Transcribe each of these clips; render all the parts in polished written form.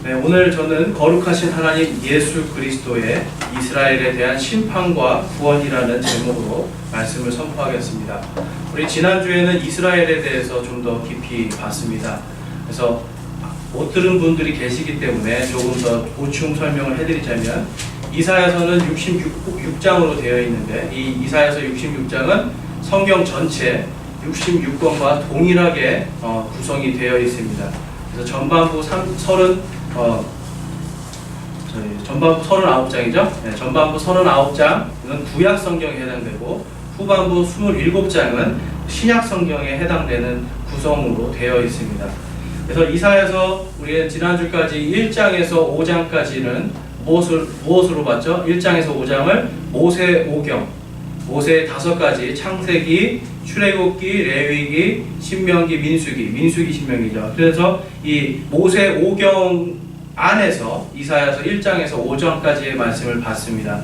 네, 오늘 저는 거룩하신 하나님 예수 그리스도의 이스라엘에 대한 심판과 구원이라는 제목으로 말씀을 선포하겠습니다. 우리 지난주에는 이스라엘에 대해서 좀 더 깊이 봤습니다. 그래서 못 들은 분들이 계시기 때문에 조금 더 보충 설명을 해드리자면, 이사야서는 66장으로 되어 있는데, 이 이사야서 66장은 성경 전체 66권과 동일하게 구성이 되어 있습니다. 그래서 전반부 39장이죠. 네, 전반부 39장은 구약 성경에 해당되고, 후반부 27장은 신약 성경에 해당되는 구성으로 되어 있습니다. 그래서 이사야서 우리는 지난주까지 1장에서 5장까지는 무엇으로 봤죠? 1장에서 5장을 모세 오경, 모세의 5가지 창세기, 출애굽기, 레위기, 신명기, 민수기, 신명기죠. 그래서 이 모세 오경 안에서 이사야서 1장에서 5장까지의 말씀을 봤습니다.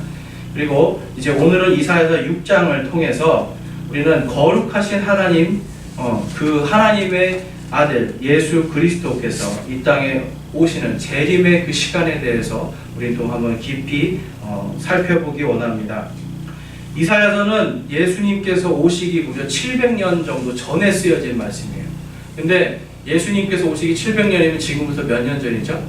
그리고 이제 오늘은 이사야서 6장을 통해서 우리는 거룩하신 하나님, 그 하나님의 아들 예수 그리스도께서 이 땅에 오시는 재림의 그 시간에 대해서 우리 또 한번 깊이 살펴보기 원합니다. 이사야서는 예수님께서 오시기 무려 700년 정도 전에 쓰여진 말씀이에요. 근데 예수님께서 오시기 700년이면 지금부터 몇 년 전이죠?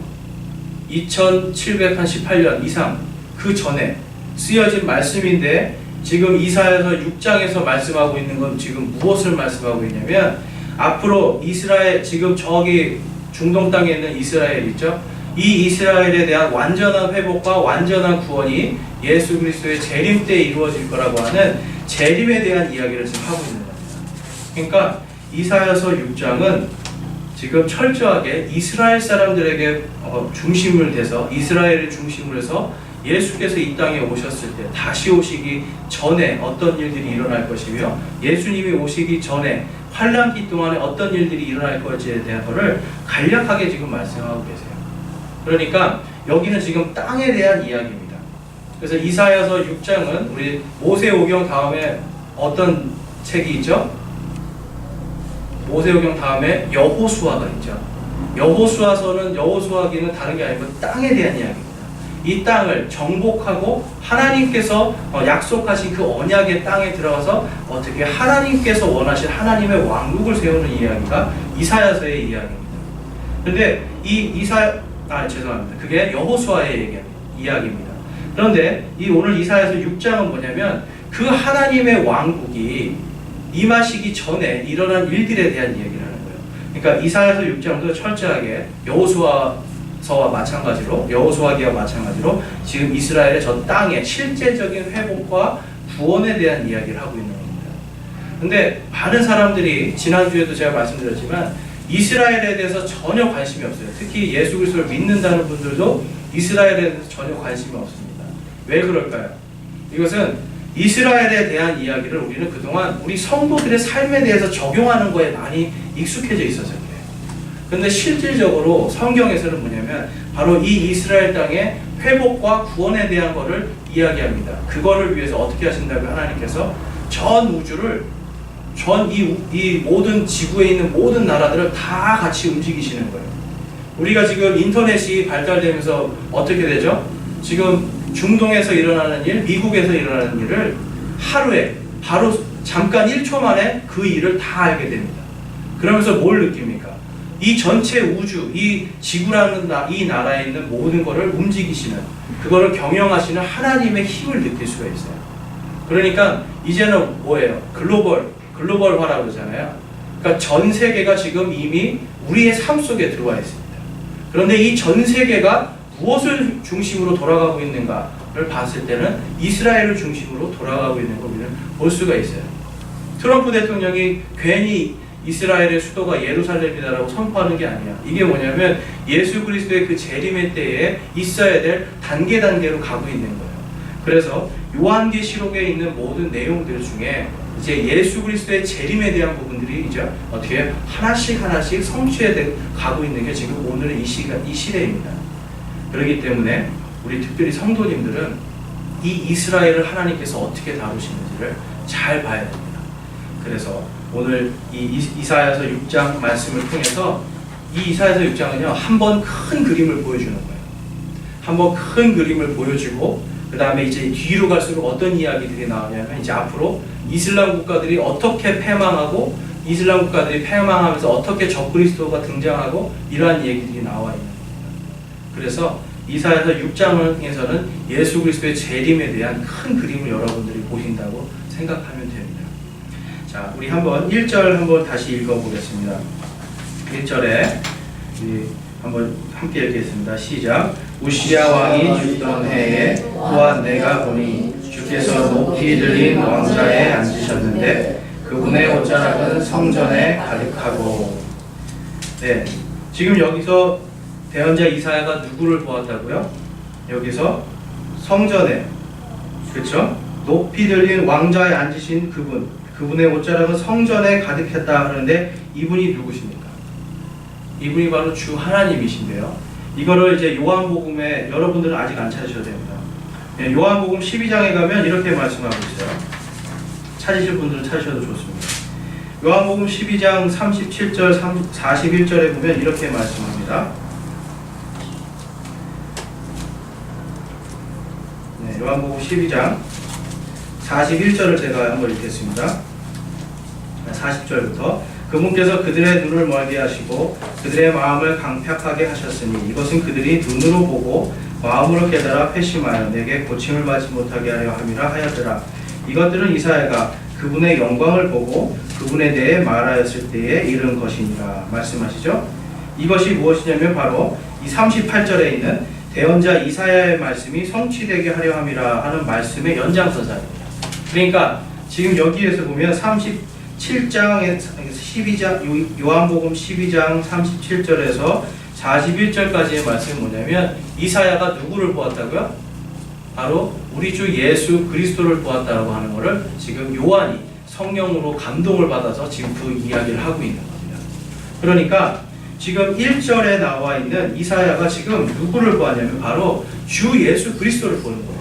2718년 이상 그 전에 쓰여진 말씀인데, 지금 이사야서 6장에서 말씀하고 있는 건 지금 무엇을 말씀하고 있냐면, 앞으로 이스라엘, 지금 저기 중동 땅에 있는 이스라엘 있죠? 이 이스라엘에 대한 완전한 회복과 완전한 구원이 예수 그리스도의 재림 때 이루어질 거라고 하는 재림에 대한 이야기를 지금 하고 있는 겁니다. 그러니까 이사야서 6장은 지금 철저하게 이스라엘 사람들에게 중심을 대서, 이스라엘을 중심으로 해서 예수께서 이 땅에 오셨을 때, 다시 오시기 전에 어떤 일들이 일어날 것이며, 예수님이 오시기 전에 환란기 동안에 어떤 일들이 일어날 것에 대한 것을 간략하게 지금 말씀하고 계세요. 그러니까 여기는 지금 땅에 대한 이야기입니다. 그래서 이사야서 6장은 우리 모세오경 다음에 어떤 책이 있죠? 모세오경 다음에 여호수아가 있죠. 여호수아기는 다른 게 아니고 땅에 대한 이야기입니다. 이 땅을 정복하고 하나님께서 약속하신 그 언약의 땅에 들어가서 어떻게 하나님께서 원하신 하나님의 왕국을 세우는 이야기가 이사야서의 이야기입니다. 그런데 그게 여호수아의 이야기입니다. 그런데 오늘 이사야서 6장은 뭐냐면, 그 하나님의 왕국이 임하시기 전에 일어난 일들에 대한 이야기를 하는 거예요. 그러니까 이사야서 6장도 철저하게 여호수아기와 마찬가지로 지금 이스라엘의 저 땅의 실제적인 회복과 구원에 대한 이야기를 하고 있는 겁니다. 근데 많은 사람들이, 지난주에도 제가 말씀드렸지만, 이스라엘에 대해서 전혀 관심이 없어요. 특히 예수 그리스도를 믿는다는 분들도 이스라엘에 대해서 전혀 관심이 없습니다. 왜 그럴까요? 이것은 이스라엘에 대한 이야기를 우리는 그동안 우리 성도들의 삶에 대해서 적용하는 거에 많이 익숙해져 있어서 그래요. 근데 실질적으로 성경에서는 뭐냐면, 바로 이 이스라엘 땅의 회복과 구원에 대한 거를 이야기합니다. 그거를 위해서 어떻게 하신다고 하나님께서 전 우주를, 이 모든 지구에 있는 모든 나라들을 다 같이 움직이시는 거예요. 우리가 지금 인터넷이 발달되면서 어떻게 되죠? 지금 중동에서 일어나는 일, 미국에서 일어나는 일을 하루에 바로 잠깐 1초 만에 그 일을 다 알게 됩니다. 그러면서 뭘 느낍니까? 이 전체 우주, 이 지구라는 이 나라에 있는 모든 것을 움직이시는, 그거를 경영하시는 하나님의 힘을 느낄 수가 있어요. 그러니까 이제는 뭐예요? 글로벌화라고 그러잖아요. 그러니까 전 세계가 지금 이미 우리의 삶 속에 들어와 있습니다. 그런데 이 전 세계가 무엇을 중심으로 돌아가고 있는가를 봤을 때는 이스라엘을 중심으로 돌아가고 있는 걸 우리는 볼 수가 있어요. 트럼프 대통령이 괜히 이스라엘의 수도가 예루살렘이다라고 선포하는 게 아니야. 이게 뭐냐면, 예수 그리스도의 그 재림의 때에 있어야 될 단계로 가고 있는 거예요. 그래서 요한계시록에 있는 모든 내용들 중에 이제 예수 그리스도의 재림에 대한 부분들이 이제 어떻게 하나씩 성취해 가고 있는 게 지금 오늘의 이 시대입니다. 그렇기 때문에 우리 특별히 성도님들은 이 이스라엘을 하나님께서 어떻게 다루시는지를 잘 봐야 됩니다. 그래서 오늘 이 이사야서 6장 말씀을 통해서 이 이사야서 6장은요, 한번 큰 그림을 보여주는 거예요. 한번 큰 그림을 보여주고, 그 다음에 이제 뒤로 갈수록 어떤 이야기들이 나오냐면, 이제 앞으로 이슬람 국가들이 어떻게 패망하고, 이슬람 국가들이 패망하면서 어떻게 적그리스도가 등장하고, 이러한 얘기들이 나와 있는 겁니다. 그래서 이사야서 6장에서는 예수 그리스도의 재림에 대한 큰 그림을 여러분들이 보신다고 생각하면 됩니다. 자, 우리 한번 1절 한번 다시 읽어보겠습니다. 1절에 한번 함께 읽겠습니다. 시작. 우시야 왕이 죽던 해에 또한 내가 보니 주께서 높이 들린 왕좌에 앉으셨는데 그분의 옷자락은 성전에 가득하고. 네, 지금 여기서 대언자 이사야가 누구를 보았다고요? 여기서 성전에, 그렇죠? 높이 들린 왕좌에 앉으신 그분의 옷자락은 성전에 가득했다 하는데 이분이 누구십니까? 이분이 바로 주 하나님이신데요. 이거를 이제 요한복음에 여러분들은 아직 안 찾으셔도 됩니다. 요한복음 12장에 가면 이렇게 말씀하고 있어요. 찾으실 분들은 찾으셔도 좋습니다. 요한복음 12장 37절 41절에 보면 이렇게 말씀합니다. 네, 요한복음 12장 41절을 제가 한번 읽겠습니다. 40절부터 그분께서 그들의 눈을 멀게 하시고 그들의 마음을 강팍하게 하셨으니 이것은 그들이 눈으로 보고 마음으로 깨달아 회심하여 내게 고침을 받지 못하게 하려 함이라 하였더라. 이것들은 이사야가 그분의 영광을 보고 그분에 대해 말하였을 때에 이른 것이니라 말씀하시죠. 이것이 무엇이냐면 바로 이 38절에 있는 대언자 이사야의 말씀이 성취되게 하려 함이라 하는 말씀의 연장선상입니다. 그러니까 지금 여기에서 보면 37장에 12장 요한복음 12장 37절에서 41절까지의 말씀이 뭐냐면 이사야가 누구를 보았다고요? 바로 우리 주 예수 그리스도를 보았다고 하는 것을 지금 요한이 성령으로 감동을 받아서 지금 그 이야기를 하고 있는 겁니다. 그러니까 지금 1절에 나와 있는 이사야가 지금 누구를 보았냐면 바로 주 예수 그리스도를 보는 거예요.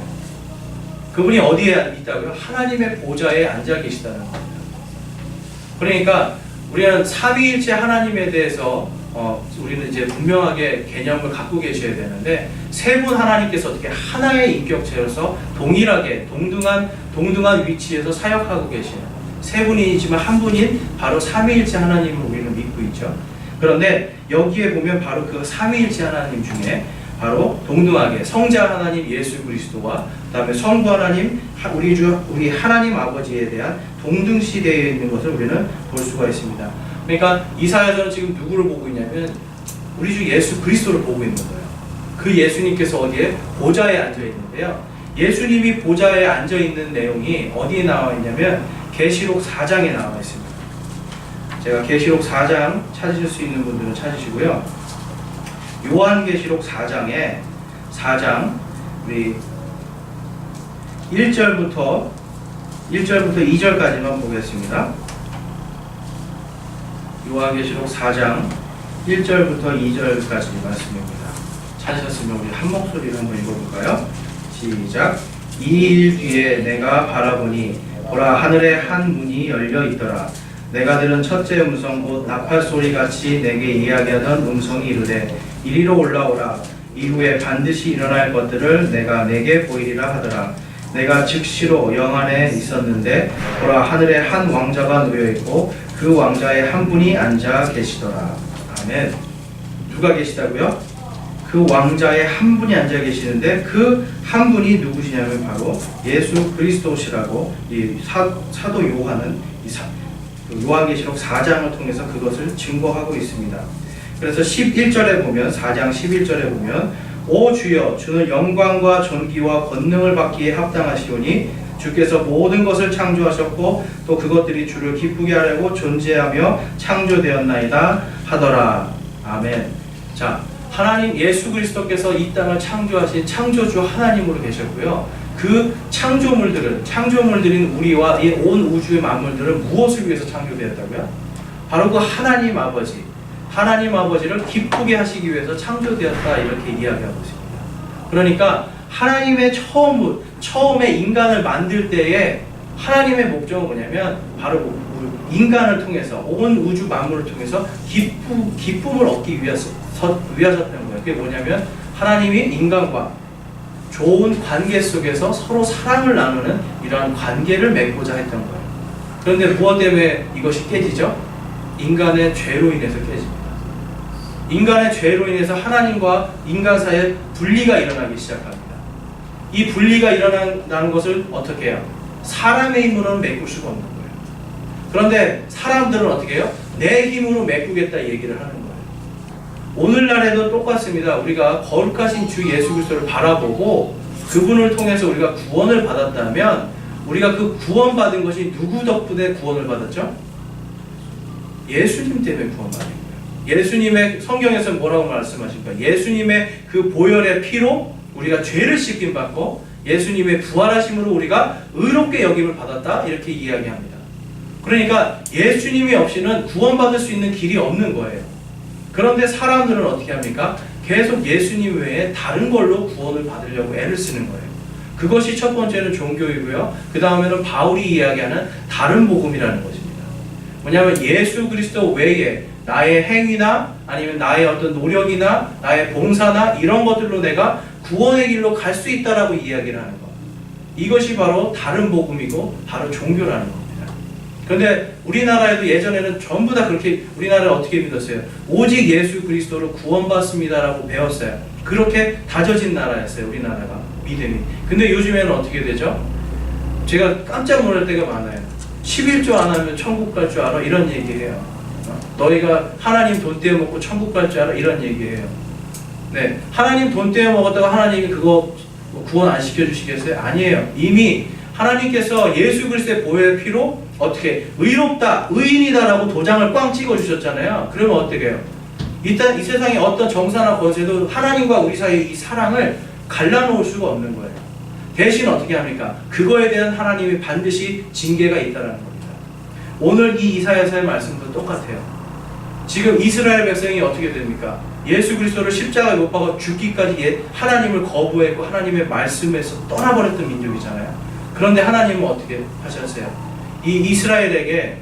그분이 어디에 있다고요? 하나님의 보좌에 앉아 계시다는 겁니다. 그러니까 우리는 삼위일체 하나님에 대해서 우리는 이제 분명하게 개념을 갖고 계셔야 되는데 세 분 하나님께서 어떻게 하나의 인격체로서 동일하게 동등한 위치에서 사역하고 계시는 세 분이지만 한 분인 바로 삼위일체 하나님을 우리는 믿고 있죠. 그런데 여기에 보면 바로 그 삼위일체 하나님 중에 바로 동등하게 성자 하나님 예수 그리스도와 그다음에 성부 하나님 우리 하나님 아버지에 대한 동등시되어 있는 것을 우리는 볼 수가 있습니다. 그러니까 이사야서는 지금 누구를 보고 있냐면 우리 주 예수 그리스도를 보고 있는 거예요. 그 예수님께서 어디에? 보좌에 앉아 있는데요. 예수님이 보좌에 앉아 있는 내용이 어디에 나와 있냐면 계시록 4장에 나와 있습니다. 제가 계시록 4장 찾으실 수 있는 분들은 찾으시고요. 요한계시록 4장 우리 1절부터 2절까지만 보겠습니다. 요한계시록 4장 1절부터 2절까지 말씀입니다. 찾으셨으면 우리 한 목소리로 한번 읽어볼까요? 시작. 이 일 뒤에 내가 바라보니 보라 하늘에 한 문이 열려 있더라. 내가 들은 첫째 음성 곧 나팔 소리같이 내게 이야기하던 음성이 이르되 이리로 올라오라. 이후에 반드시 일어날 것들을 내가 내게 보이리라 하더라. 내가 즉시로 영 안에 있었는데 보라 하늘에 한 왕자가 놓여 있고 그 왕자에 한 분이 앉아 계시더라. 아멘. 누가 계시다고요? 그 왕자에 한 분이 앉아 계시는데 그 한 분이 누구시냐면 바로 예수 그리스도시라고 이 사도 요한은 요한계시록 4장을 통해서 그것을 증거하고 있습니다. 그래서 11절에 보면 4장 11절에 보면 오 주여 주는 영광과 존귀와 권능을 받기에 합당하시오니 주께서 모든 것을 창조하셨고 또 그것들이 주를 기쁘게 하려고 존재하며 창조되었나이다 하더라. 아멘. 자, 하나님 예수 그리스도께서 이 땅을 창조하신 창조주 하나님으로 계셨고요. 그 창조물들인 우리와 이 온 우주의 만물들은 무엇을 위해서 창조되었다고요? 바로 그 하나님 아버지를 기쁘게 하시기 위해서 창조되었다 이렇게 이야기하고 있습니다. 그러니까 하나님의 처음에 인간을 만들 때에 하나님의 목적은 뭐냐면 바로 인간을 통해서 온 우주 만물을 통해서 기쁨을 얻기 위해서였던 거예요. 그게 뭐냐면 하나님이 인간과 좋은 관계 속에서 서로 사랑을 나누는 이러한 관계를 맺고자 했던 거예요. 그런데 무엇 때문에 이것이 깨지죠? 인간의 죄로 인해서 깨집니다. 인간의 죄로 인해서 하나님과 인간 사이에 분리가 일어나기 시작합니다. 이 분리가 일어나는 것을 어떻게 해요? 사람의 힘으로는 메꿀 수가 없는 거예요. 그런데 사람들은 어떻게 해요? 내 힘으로 메꾸겠다 얘기를 하는 거예요. 오늘날에도 똑같습니다. 우리가 거룩하신 주 예수 그리스도를 바라보고 그분을 통해서 우리가 구원을 받았다면 우리가 그 구원받은 것이 누구 덕분에 구원을 받았죠? 예수님 때문에 구원받은 거예요. 예수님의 성경에서 뭐라고 말씀하십니까? 예수님의 그 보혈의 피로 우리가 죄를 씻김 받고 예수님의 부활하심으로 우리가 의롭게 여김을 받았다 이렇게 이야기합니다. 그러니까 예수님이 없이는 구원받을 수 있는 길이 없는 거예요. 그런데 사람들은 어떻게 합니까? 계속 예수님 외에 다른 걸로 구원을 받으려고 애를 쓰는 거예요. 그것이 첫 번째는 종교이고요. 그 다음에는 바울이 이야기하는 다른 복음이라는 것입니다. 뭐냐면 예수 그리스도 외에 나의 행위나 아니면 나의 어떤 노력이나 나의 봉사나 이런 것들로 내가 구원의 길로 갈 수 있다라고 이야기를 하는 것. 이것이 바로 다른 복음이고 바로 종교라는 겁니다. 그런데 우리나라에도 예전에는 전부 다 그렇게 우리나라를 어떻게 믿었어요? 오직 예수 그리스도로 구원받습니다라고 배웠어요. 그렇게 다져진 나라였어요. 우리나라가 믿음이. 근데 요즘에는 어떻게 되죠? 제가 깜짝 놀랄 때가 많아요. 11조 안 하면 천국 갈 줄 알아? 이런 얘기해요. 너희가 하나님 돈 떼어먹고 천국 갈 줄 알아? 이런 얘기해요. 네, 하나님 돈 떼어먹었다가 하나님이 그거 구원 안 시켜주시겠어요? 아니에요. 이미 하나님께서 예수 그리스도의 보혈의 피로 어떻게 의롭다, 의인이다라고 도장을 꽝 찍어주셨잖아요. 그러면 어떻게 해요? 일단 이 세상에 어떤 정사나 권세도 하나님과 우리 사이의 이 사랑을 갈라놓을 수가 없는 거예요. 대신 어떻게 합니까? 그거에 대한 하나님이 반드시 징계가 있다는 겁니다. 오늘 이 이사야서의 말씀도 똑같아요. 지금 이스라엘 백성이 어떻게 됩니까? 예수 그리스도를 십자가에 못 박아 죽기까지 하나님을 거부했고 하나님의 말씀에서 떠나버렸던 민족이잖아요. 그런데 하나님은 어떻게 하셨어요? 이 이스라엘에게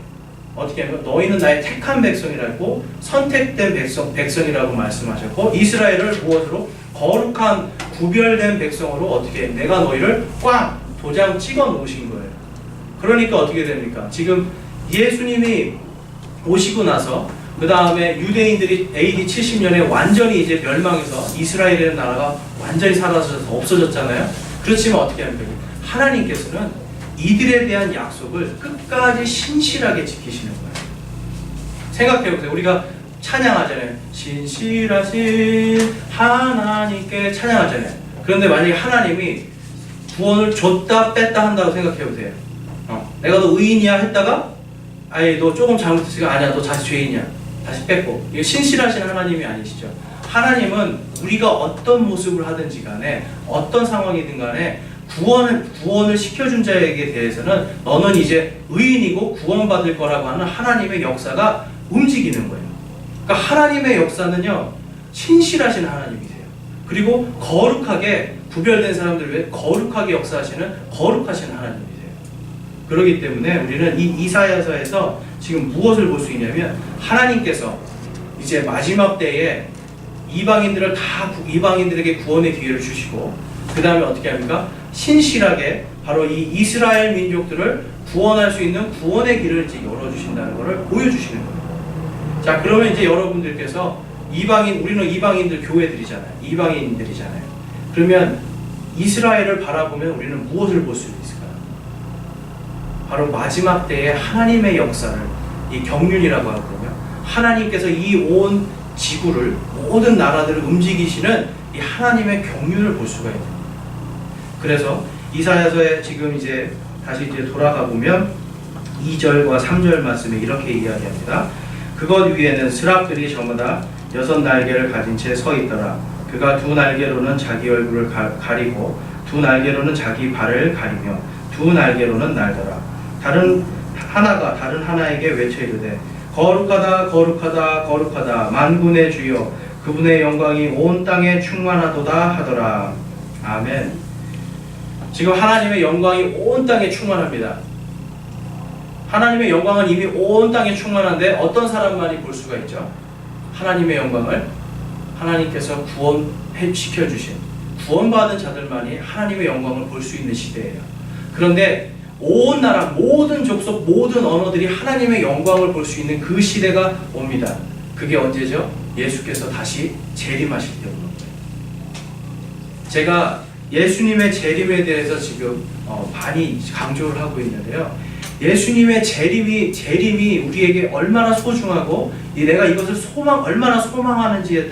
어떻게 하면 너희는 나의 택한 백성이라고 선택된 백성이라고 말씀하셨고 이스라엘을 무엇으로? 거룩한 구별된 백성으로 어떻게 내가 너희를 꽝 도장 찍어 놓으신 거예요. 그러니까 어떻게 됩니까? 지금 예수님이 오시고 나서 그 다음에 유대인들이 AD 70년에 완전히 이제 멸망해서 이스라엘이라는 나라가 완전히 사라져서 없어졌잖아요. 그렇지만 어떻게 합니까? 하나님께서는 이들에 대한 약속을 끝까지 신실하게 지키시는 거예요. 생각해보세요. 우리가 찬양하잖아요. 신실하신 하나님께 찬양하잖아요. 그런데 만약에 하나님이 구원을 줬다 뺐다 한다고 생각해보세요. 내가 너 의인이야 했다가 아니 너 조금 잘못했으니까 아니야 너 다시 죄인이야 다시 뺐고. 이게 신실하신 하나님이 아니시죠. 하나님은 우리가 어떤 모습을 하든지 간에 어떤 상황이든 간에 구원을 시켜준 자에게 대해서는 너는 이제 의인이고 구원받을 거라고 하는 하나님의 역사가 움직이는 거예요. 그러니까 하나님의 역사는요 신실하신 하나님이세요. 그리고 거룩하게 구별된 사람들을 위해 거룩하게 역사하시는 거룩하신 하나님이세요. 그렇기 때문에 우리는 이 이사야서에서 지금 무엇을 볼 수 있냐면 하나님께서 이제 마지막 때에 이방인들에게 구원의 기회를 주시고 그 다음에 어떻게 합니까? 신실하게 바로 이 이스라엘 민족들을 구원할 수 있는 구원의 길을 이제 열어주신다는 것을 보여주시는 거예요. 자, 그러면 이제 여러분들께서 우리는 이방인들 교회들이잖아요. 이방인들이잖아요. 그러면 이스라엘을 바라보면 우리는 무엇을 볼 수 있을까요? 바로 마지막 때에 하나님의 역사를 이 경륜이라고 하거든요. 하나님께서 이 온 지구를 모든 나라들을 움직이시는 이 하나님의 경륜을 볼 수가 있는 거예요. 그래서 이사야서에 지금 이제 다시 이제 돌아가 보면 2절과 3절 말씀에 이렇게 이야기합니다. 그것 위에는 스락들이 저마다 6 날개를 가진 채 서 있더라. 그가 2 날개로는 자기 얼굴을 가리고 2 날개로는 자기 발을 가리며 2 날개로는 날더라. 다른 하나에게 외쳐 이르되 거룩하다 거룩하다 거룩하다 만군의 주여 그분의 영광이 온 땅에 충만하도다 하더라. 아멘. 지금 하나님의 영광이 온 땅에 충만합니다. 하나님의 영광은 이미 온 땅에 충만한데 어떤 사람만이 볼 수가 있죠? 하나님의 영광을 하나님께서 구원시켜주신 구원받은 자들만이 하나님의 영광을 볼 수 있는 시대예요. 그런데 온 나라, 모든 족속, 모든 언어들이 하나님의 영광을 볼 수 있는 그 시대가 옵니다. 그게 언제죠? 예수께서 다시 재림하실 때 오는 거예요. 제가 예수님의 재림에 대해서 지금 많이 강조를 하고 있는데요. 예수님의 재림이 우리에게 얼마나 소중하고 내가 이것을 얼마나 소망하는지에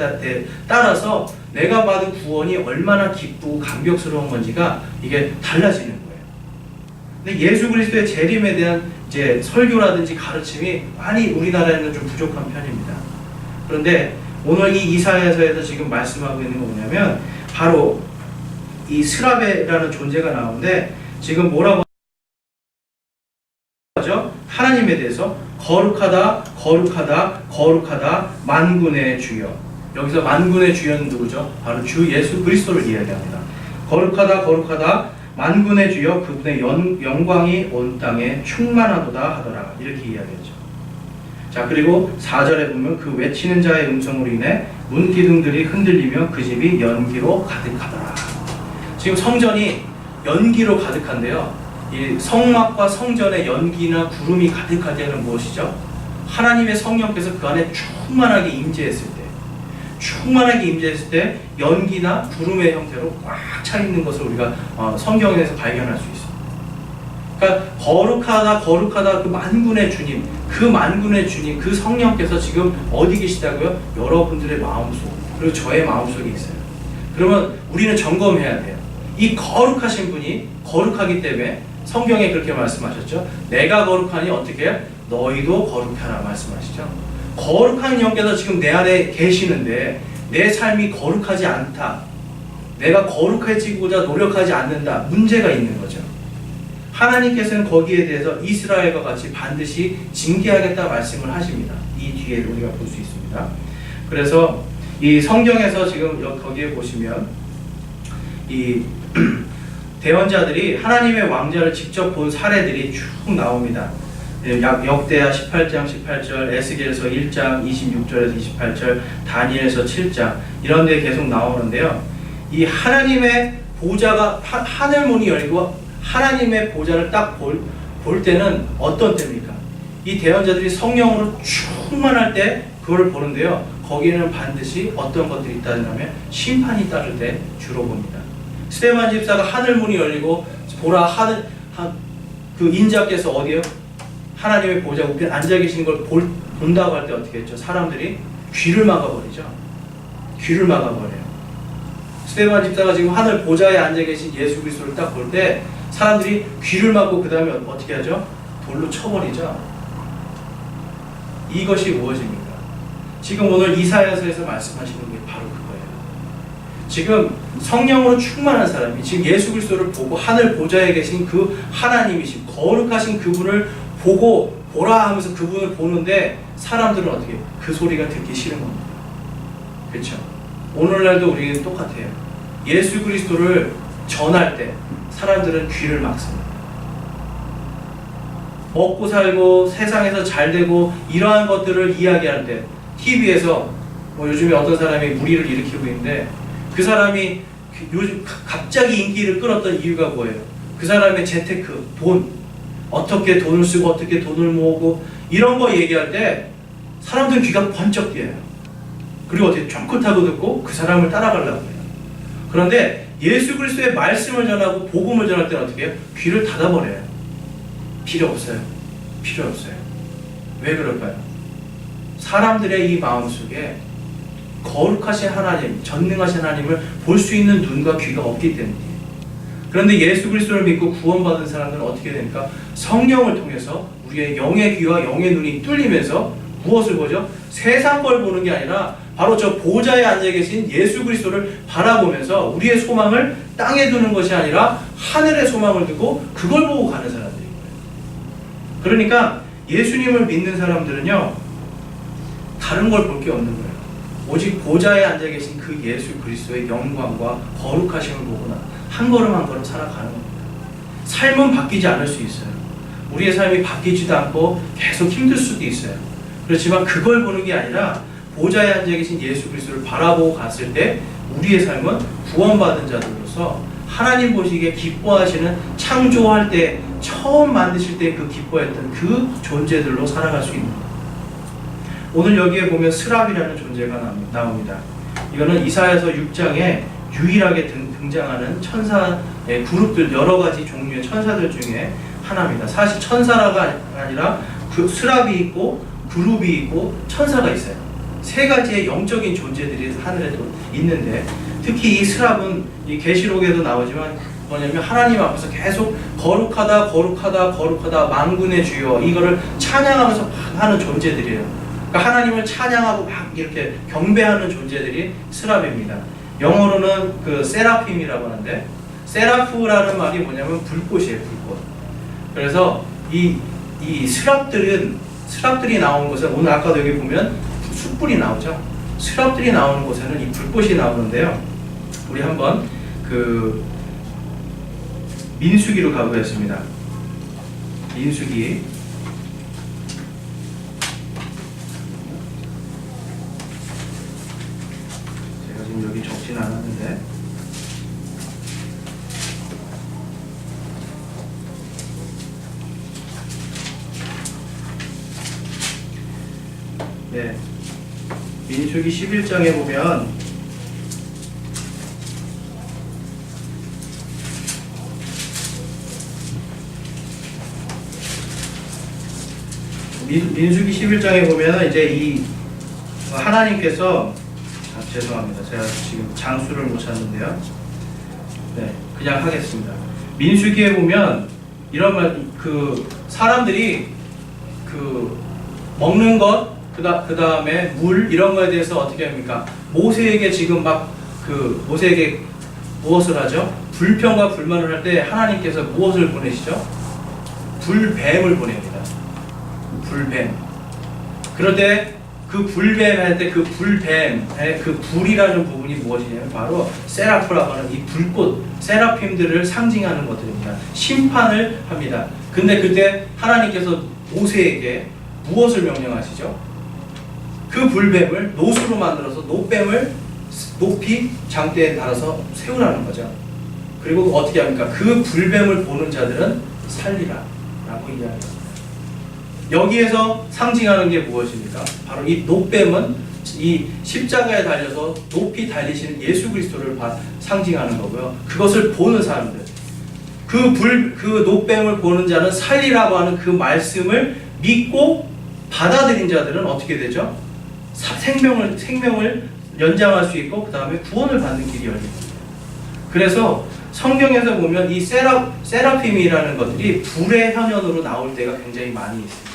따라서 내가 받은 구원이 얼마나 기쁘고 감격스러운 건지가 이게 달라지는 거예요. 근데 예수 그리스도의 재림에 대한 이제 설교라든지 가르침이 많이 우리나라에는 좀 부족한 편입니다. 그런데 오늘 이 이사야서에서 지금 말씀하고 있는 건 뭐냐면 바로 이 스라베라는 존재가 나오는데 지금 뭐라고 하죠? 하나님에 대해서 거룩하다, 거룩하다, 거룩하다 만군의 주여. 여기서 만군의 주여는 누구죠? 바로 주 예수 그리스도를 이야기합니다. 거룩하다, 거룩하다 만군의 주여, 그분의 영광이 온 땅에 충만하도다 하더라. 이렇게 이야기하죠. 자, 그리고 4절에 보면 그 외치는 자의 음성으로 인해 문기둥들이 흔들리며 그 집이 연기로 가득하더라. 지금 성전이 연기로 가득한데요. 이 성막과 성전의 연기나 구름이 가득할 때는 무엇이죠? 하나님의 성령께서 그 안에 충만하게 임재했을 때 연기나 구름의 형태로 꽉 차 있는 것을 우리가 성경에서 발견할 수 있습니다. 그러니까 거룩하다 거룩하다 그 만군의 주님, 그 성령께서 지금 어디 계시다고요? 여러분들의 마음속, 그리고 저의 마음속에 있어요. 그러면 우리는 점검해야 돼요. 이 거룩하신 분이 거룩하기 때문에 성경에 그렇게 말씀하셨죠. 내가 거룩하니 어떻게 해요? 너희도 거룩하라 말씀하시죠. 거룩한 영께서 지금 내 안에 계시는데 내 삶이 거룩하지 않다, 내가 거룩해지고자 노력하지 않는다, 문제가 있는 거죠. 하나님께서는 거기에 대해서 이스라엘과 같이 반드시 징계하겠다 말씀을 하십니다. 이 뒤에 우리가 볼 수 있습니다. 그래서 이 성경에서 지금 거기에 보시면 이 대언자들이 하나님의 왕자를 직접 본 사례들이 쭉 나옵니다. 역대하 18장 18절, 에스겔서 1장 26절에서 28절, 다니엘서 7장 이런 데 계속 나오는데요. 이 하나님의 보좌가 하늘 문이 열리고 하나님의 보좌를 딱 볼 때는 어떤 때입니까? 이 대언자들이 성령으로 충만할 때 그걸 보는데요. 거기에는 반드시 어떤 것들이 있다면 심판이 따를 때 주로 봅니다. 스데반 집사가 하늘 문이 열리고 보라 그 인자께서 어디요? 하나님의 보좌 우편에 앉아 계시는 걸 본다고 할 때 어떻게 했죠? 사람들이 귀를 막아버리죠. 귀를 막아버려요. 스데반 집사가 지금 하늘 보좌에 앉아 계신 예수 그리스도를 딱 볼 때 사람들이 귀를 막고 그 다음에 어떻게 하죠? 돌로 쳐버리죠. 이것이 무엇입니까? 지금 오늘 이사야서에서 말씀하시는 게 바로 그거예요. 지금 성령으로 충만한 사람이 지금 예수 그리스도를 보고 하늘 보좌에 계신 그 하나님이신 거룩하신 그분을 보라 하면서 그분을 보는데 사람들은 어떻게 그 소리가 듣기 싫은 겁니다. 그렇죠? 오늘날도 우리는 똑같아요. 예수 그리스도를 전할 때 사람들은 귀를 막습니다. 먹고 살고 세상에서 잘 되고 이러한 것들을 이야기할 때 TV에서 요즘에 어떤 사람이 무리를 일으키고 있는데 그 사람이 요즘 갑자기 인기를 끌었던 이유가 뭐예요? 그 사람의 재테크, 돈, 어떻게 돈을 쓰고 어떻게 돈을 모으고 이런 거 얘기할 때 사람들은 귀가 번쩍 뛰어요. 그리고 어떻게 쫑긋하고 듣고 그 사람을 따라가려고 해요. 그런데 예수 그리스도의 말씀을 전하고 복음을 전할 때는 어떻게 해요? 귀를 닫아버려요. 필요 없어요. 왜 그럴까요? 사람들의 이 마음속에 거룩하신 하나님, 전능하신 하나님을 볼 수 있는 눈과 귀가 없기 때문이에요. 그런데 예수 그리스도를 믿고 구원받은 사람들은 어떻게 됩니까? 성령을 통해서 우리의 영의 귀와 영의 눈이 뚫리면서 무엇을 보죠? 세상 걸 보는 게 아니라 바로 저 보좌에 앉아 계신 예수 그리스도를 바라보면서 우리의 소망을 땅에 두는 것이 아니라 하늘의 소망을 두고 그걸 보고 가는 사람들인 거예요. 그러니까 예수님을 믿는 사람들은요, 다른 걸 볼 게 없는 거예요. 오직 보좌에 앉아 계신 그 예수 그리스도의 영광과 거룩하심을 보거나 한 걸음 한 걸음 살아가는 겁니다. 삶은 바뀌지 않을 수 있어요. 우리의 삶이 바뀌지도 않고 계속 힘들 수도 있어요. 그렇지만 그걸 보는 게 아니라 보좌에 앉아 계신 예수 그리스도를 바라보고 갔을 때 우리의 삶은 구원받은 자들로서 하나님 보시기에 기뻐하시는, 창조할 때 처음 만드실 때 그 기뻐했던 그 존재들로 살아갈 수 있는 거예요. 오늘 여기에 보면 스랍이라는 존재가 나옵니다. 이거는 이사야서 6장에 유일하게 등장하는 천사의 그룹들, 여러 가지 종류의 천사들 중에 하나입니다. 사실 천사라가 아니라 그 스랍이 있고 그룹이 있고 천사가 있어요. 세 가지의 영적인 존재들이 하늘에도 있는데, 특히 이 스랍은 이 계시록에도 나오지만 뭐냐면 하나님 앞에서 계속 거룩하다 거룩하다 거룩하다 만군의 주여, 이거를 찬양하면서 막 하는 존재들이에요. 그러니까 하나님을 찬양하고 막 이렇게 경배하는 존재들이 스랍입니다. 영어로는 그 세라핌이라고 하는데, 세라프라는 말이 뭐냐면 불꽃이에요, 불꽃. 그래서 이 스랍들이 나오는 곳은, 오늘 아까도 여기 보면 숯불이 나오죠. 스랍들이 나오는 곳에는 이 불꽃이 나오는데요. 우리 한번 그 민수기로 가보겠습니다. 민수기. 제가 지금 여기 적진 않았는데. 네. 민수기 11장에 보면 민수기 11장에 보면 이제 이 하나님께서, 죄송합니다. 제가 지금 장수를 못 찾는데요. 네, 그냥 하겠습니다. 민수기에 보면 이런 말, 그 사람들이 그 먹는 것, 그 다음에 물, 이런 거에 대해서 어떻게 합니까? 모세에게 지금 모세에게 무엇을 하죠? 불평과 불만을 할 때 하나님께서 무엇을 보내시죠? 불뱀을 보냅니다. 불뱀. 그럴 때 그 불뱀 할 때 그 불뱀의 그 불이라는 부분이 무엇이냐면 바로 세라프라고 하는 이 불꽃, 세라핌들을 상징하는 것들입니다. 심판을 합니다. 근데 그때 하나님께서 모세에게 무엇을 명령하시죠? 그 불뱀을 노수로 만들어서 노뱀을 높이 장대에 달아서 세우라는 거죠. 그리고 어떻게 합니까? 그 불뱀을 보는 자들은 살리라 라고 이야기합니다. 여기에서 상징하는 게 무엇입니까? 바로 이 노뱀은 이 십자가에 달려서 높이 달리시는 예수 그리스도를 상징하는 거고요. 그것을 보는 사람들, 그 노뱀을 보는 자는 살리라고 하는 그 말씀을 믿고 받아들인 자들은 어떻게 되죠? 생명을 연장할 수 있고 그 다음에 구원을 받는 길이 열립니다. 그래서 성경에서 보면 이 세라핌이라는 것들이 불의 현현으로 나올 때가 굉장히 많이 있습니다.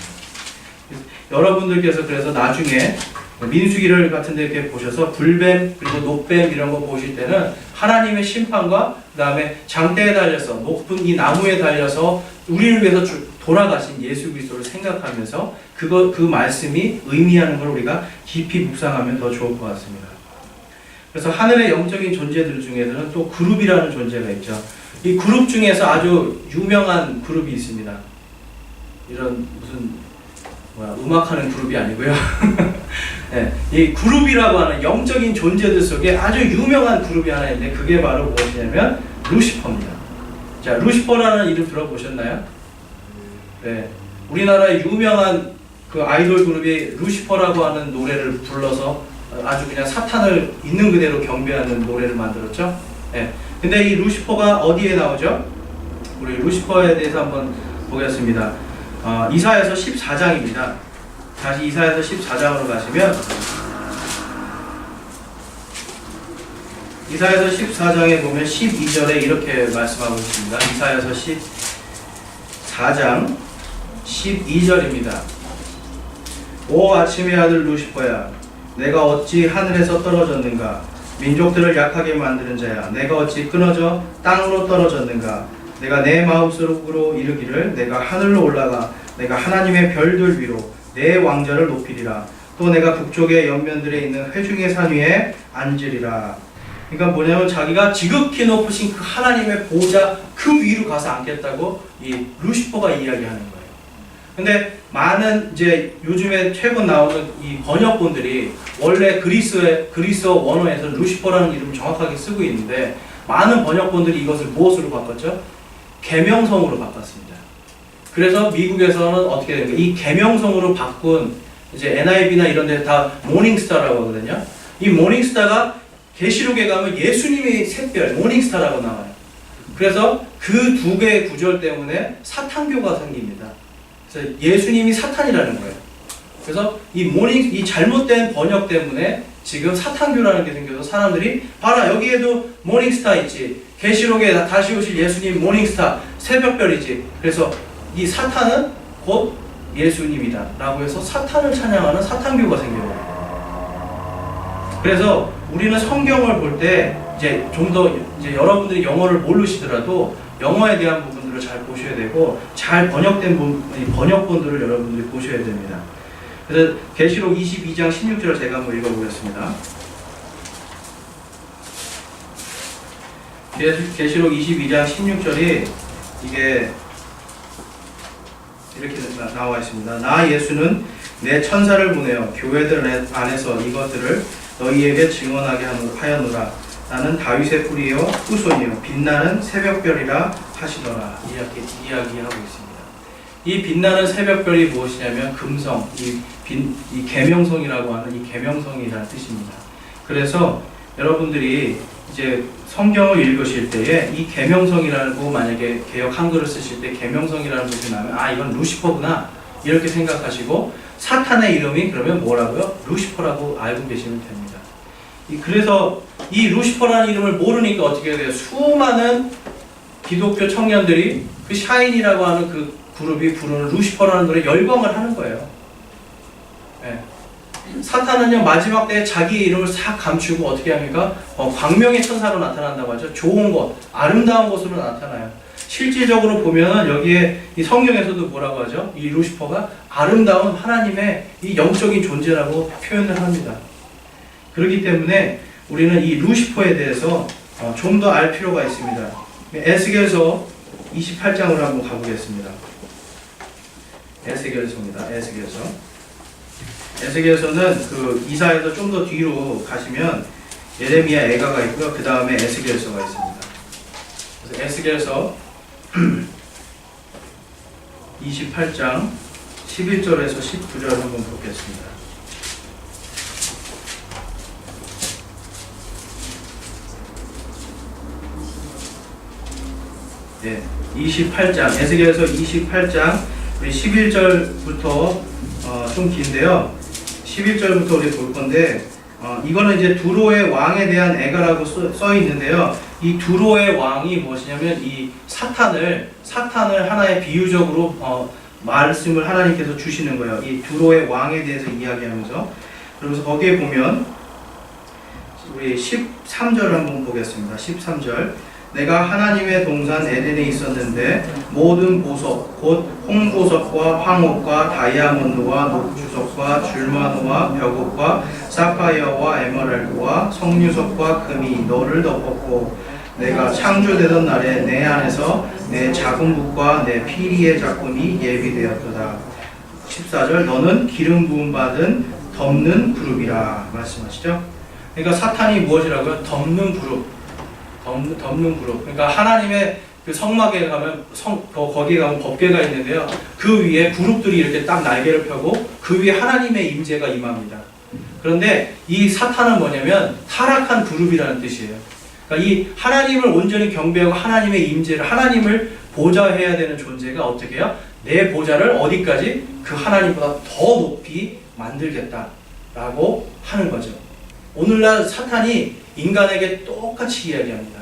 여러분들께서 그래서 나중에 민수기를 같은 데 이렇게 보셔서 불뱀 그리고 노뱀 이런 거 보실 때는 하나님의 심판과 그 다음에 장대에 달려서 높은 이 나무에 달려서 우리를 위해서 돌아가신 예수 그리스도를 생각하면서 그 말씀이 의미하는 걸 우리가 깊이 묵상하면 더 좋을 것 같습니다. 그래서 하늘의 영적인 존재들 중에서는 또 그룹이라는 존재가 있죠. 이 그룹 중에서 아주 유명한 그룹이 있습니다. 이런 무슨 음악하는 그룹이 아니고요. 네, 이 그룹이라고 하는 영적인 존재들 속에 아주 유명한 그룹이 하나 있는데 그게 바로 무엇이냐면 루시퍼입니다. 자, 루시퍼라는 이름 들어보셨나요? 네, 우리나라의 유명한 그 아이돌 그룹이 루시퍼라고 하는 노래를 불러서 아주 그냥 사탄을 있는 그대로 경배하는 노래를 만들었죠. 네, 근데 이 루시퍼가 어디에 나오죠? 우리 루시퍼에 대해서 한번 보겠습니다. 이사야서 14장입니다. 다시 이사야서 14장으로 가시면 이사야서 14장에 보면 12절에 이렇게 말씀하고 있습니다. 이사야서 14장 12절입니다. 오 아침의 아들 루시퍼야, 내가 어찌 하늘에서 떨어졌는가? 민족들을 약하게 만드는 자야, 내가 어찌 끊어져 땅으로 떨어졌는가? 내가 내 마음속으로 이르기를 내가 하늘로 올라가 내가 하나님의 별들 위로 내 왕자를 높이리라. 또 내가 북쪽의 옆면들에 있는 회중의 산 위에 앉으리라. 그러니까 뭐냐면 자기가 지극히 높으신 그 하나님의 보좌 그 위로 가서 앉겠다고 이 루시퍼가 이야기하는 거예요. 근데 많은 이제 요즘에 최근 나오는 이 번역본들이 원래 그리스어 원어에서 루시퍼라는 이름을 정확하게 쓰고 있는데 많은 번역본들이 이것을 무엇으로 바꿨죠? 계명성으로 바꿨습니다. 그래서 미국에서는 어떻게 된 거예요? 이 계명성으로 바꾼 이제 NIV나 이런 데 다 모닝스타라고 하거든요. 이 모닝스타가 계시록에 가면 예수님의 샛별 모닝스타라고 나와요. 그래서 그 두 개의 구절 때문에 사탄교가 생깁니다. 그래서 예수님이 사탄이라는 거예요. 그래서 이 잘못된 번역 때문에 지금 사탄교라는 게 생겨서 사람들이 봐라 여기에도 모닝스타 있지. 계시록에 다시 오실 예수님 모닝스타 새벽별이지. 그래서 이 사탄은 곧 예수님이다 라고 해서 사탄을 찬양하는 사탄교가 생겨요. 그래서 우리는 성경을 볼 때 이제 좀 더 이제 여러분들이 영어를 모르시더라도 영어에 대한 부분들을 잘 보셔야 되고 잘 번역된 번역본들을 여러분들이 보셔야 됩니다. 그래서 계시록 22장 16절 제가 한번 읽어보겠습니다. 계시록 22장 16절이 이게 이렇게 나와 있습니다. 나 예수는 내 천사를 보내어 교회들 안에서 이것들을 너희에게 증언하게 하였노라. 나는 다윗의 뿌리요 후손이요 빛나는 새벽별이라 하시더라. 이야기하고 있습니다. 이 빛나는 새벽별이 무엇이냐면 금성, 이 계명성이라고 하는 이 계명성이라는 뜻입니다. 그래서 여러분들이 이제 성경을 읽으실 때에 이 계명성이라고 만약에 개역 한글을 쓰실 때 계명성이라는 것이 나오면 아 이건 루시퍼구나 이렇게 생각하시고 사탄의 이름이 그러면 뭐라고요? 루시퍼라고 알고 계시면 됩니다. 그래서 이 루시퍼라는 이름을 모르니까 어떻게 돼요? 수많은 기독교 청년들이 그 샤인이라고 하는 그 그룹이 부르는 루시퍼라는 노래에 열광을 하는 거예요. 네. 사탄은요 마지막 때에 자기의 이름을 싹 감추고 어떻게 합니까? 광명의 천사로 나타난다고 하죠. 좋은 것, 아름다운 것으로 나타나요. 실질적으로 보면 여기에 이 성경에서도 뭐라고 하죠? 이 루시퍼가 아름다운 하나님의 이 영적인 존재라고 표현을 합니다. 그렇기 때문에 우리는 이 루시퍼에 대해서 좀 더 알 필요가 있습니다. 에스겔서 28장으로 한번 가보겠습니다. 에스겔서입니다. 에스겔서는 그 이사에서 좀 더 뒤로 가시면 예레미야 애가가 있고요. 그 다음에 에스겔서가 있습니다. 그래서 에스겔서 28장 11절에서 19절 한번 보겠습니다. 네, 28장 에스겔서 28장 우리 11절부터 좀 긴데요. 11절부터 우리 볼 건데 이거는 이제 두로의 왕에 대한 애가라고 써 있는데요. 이 두로의 왕이 무엇이냐면 이 사탄을 하나의 비유적으로 말씀을 하나님께서 주시는 거예요. 이 두로의 왕에 대해서 이야기하면서 그러면서 거기에 보면 우리 13절 한번 보겠습니다. 13절 내가 하나님의 동산 에덴에 있었는데 모든 보석 곧 홍보석과 황옥과 다이아몬드와 녹주석과 줄마노와 벽옥과 사파이어와 에메랄드와 석류석과 금이 너를 덮었고 내가 창조되던 날에 내 안에서 내 작은붓과 내 피리의 작품이 예비되었도다. 14절 너는 기름 부음 받은 덮는 그룹이라 말씀하시죠. 그러니까 사탄이 무엇이라고요? 덮는 그룹. 그러니까 하나님의 그 성막에 가면 거기에 가면 법궤가 있는데요. 그 위에 그룹들이 이렇게 딱 날개를 펴고 그 위에 하나님의 임재가 임합니다. 그런데 이 사탄은 뭐냐면 타락한 그룹이라는 뜻이에요. 그러니까 이 하나님을 온전히 경배하고 하나님의 임재를 하나님을 보좌해야 되는 존재가 어떻게 해요? 내 보좌를 어디까지? 그 하나님보다 더 높이 만들겠다라고 하는 거죠. 오늘날 사탄이 인간에게 똑같이 이야기합니다.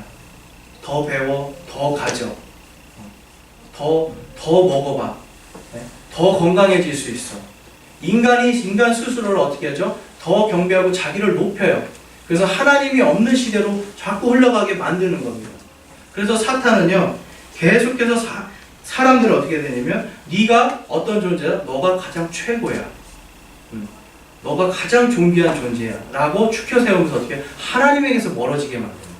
더 배워, 더 가져, 더 먹어봐, 더 건강해질 수 있어. 인간 스스로를 어떻게 하죠? 더 경배하고 자기를 높여요. 그래서 하나님이 없는 시대로 자꾸 흘러가게 만드는 겁니다. 그래서 사탄은요 계속해서 사람들을 어떻게 되냐면 네가 어떤 존재야? 너가 가장 최고야. 너가 가장 존귀한 존재야 라고 추켜 세우면서 어떻게 하나님에게서 멀어지게 만드는 거예요.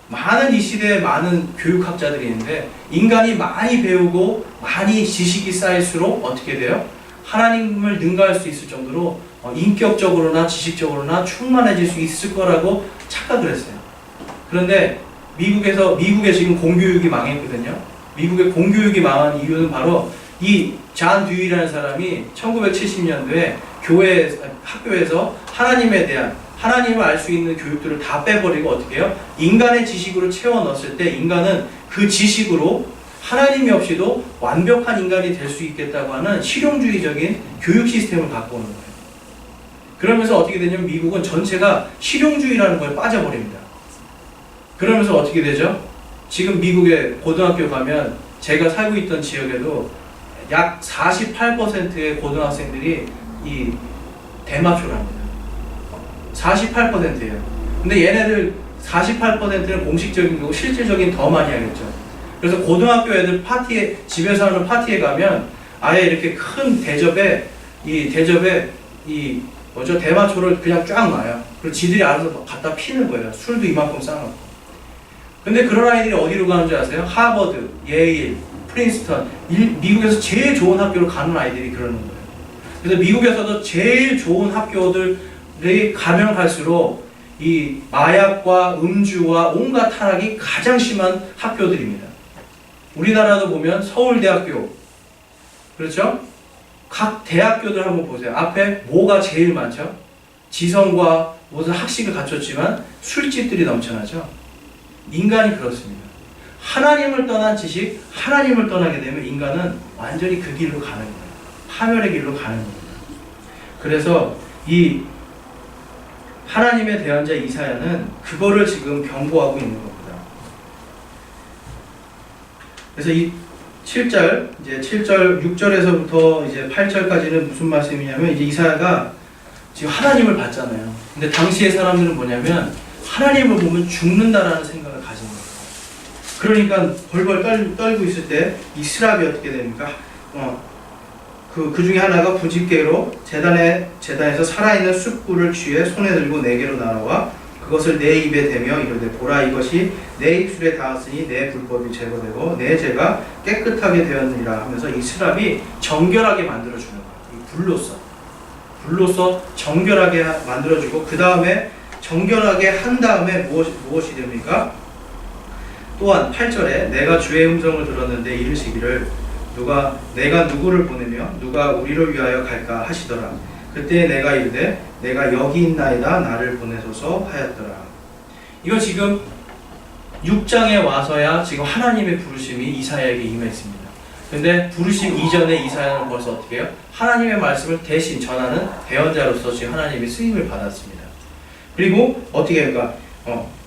많은 이 시대에 많은 교육학자들이 있는데 인간이 많이 배우고 많이 지식이 쌓일수록 어떻게 돼요? 하나님을 능가할 수 있을 정도로 인격적으로나 지식적으로나 충만해질 수 있을 거라고 착각을 했어요. 그런데 미국에 지금 공교육이 망했거든요. 미국의 공교육이 망한 이유는 바로 이 잔 듀이라는 사람이 1970년도에 학교에서 하나님에 대한 하나님을 알 수 있는 교육들을 다 빼버리고 어떻게 해요? 인간의 지식으로 채워 넣었을 때 인간은 그 지식으로 하나님이 없이도 완벽한 인간이 될 수 있겠다고 하는 실용주의적인 교육 시스템을 갖고 오는 거예요. 그러면서 어떻게 되냐면 미국은 전체가 실용주의라는 거에 빠져버립니다. 그러면서 어떻게 되죠? 지금 미국의 고등학교 가면 제가 살고 있던 지역에도 약 48%의 고등학생들이 이 대마초를 합니다. 48%예요. 근데 얘네들 48%는 공식적인 거고 실질적인 더 많이 하겠죠. 그래서 고등학교 애들 집에서 하는 파티에 가면 아예 이렇게 큰 대접에 대마초를 그냥 쫙 놔요. 그리고 지들이 알아서 갖다 피는 거예요. 술도 이만큼 쌓아놓고. 근데 그런 아이들이 어디로 가는 줄 아세요? 하버드, 예일, 프린스턴, 미국에서 제일 좋은 학교로 가는 아이들이 그러는 거예요. 그래서 미국에서도 제일 좋은 학교들이 가면 갈수록 이 마약과 음주와 온갖 타락이 가장 심한 학교들입니다. 우리나라도 보면 서울대학교, 그렇죠? 각 대학교들 한번 보세요. 앞에 뭐가 제일 많죠? 지성과 모든 학식을 갖췄지만 술집들이 넘쳐나죠? 인간이 그렇습니다. 하나님을 떠난 지식, 하나님을 떠나게 되면 인간은 완전히 그 길로 가는 거예요. 파멸의 길로 가는 겁니다. 그래서 이 하나님의 대언자 이사야는 그거를 지금 경고하고 있는 겁니다. 그래서 이 7절, 이제 7절, 6절에서부터 이제 8절까지는 무슨 말씀이냐면 이제 이사야가 지금 하나님을 봤잖아요. 근데 당시의 사람들은 뭐냐면 하나님을 보면 죽는다라는 생각을 가진 거예요. 그러니까 벌벌 떨고 있을 때 이 스랍이 어떻게 됩니까? 그 중에 하나가 부집개로 제단에서 살아있는 숯불을 취해 손에 들고 내게로 날아와 그것을 내 입에 대며 이르되 보라 이것이 내 입술에 닿았으니 내 불법이 제거되고 내 죄가 깨끗하게 되었느니라 하면서 이 스랍이 정결하게 만들어주는 거예요. 이 불로서 정결하게 만들어주고 그 다음에 정결하게 한 다음에 무엇이 됩니까? 또한 8절에 내가 주의 음성을 들었는데 이르시기를 내가 누구를 보내며 누가 우리를 위하여 갈까 하시더라. 그때 내가 이르되 내가 여기 있나이다 나를 보내소서 하였더라. 이거 지금 6장에 와서야 지금 하나님의 부르심이 이사야에게 임했습니다. 근데 부르심 이전에 이사야는 벌써 어떻게 해요? 하나님의 말씀을 대신 전하는 대언자로서 지금 하나님의 쓰임을 받았습니다. 그리고 어떻게 할까?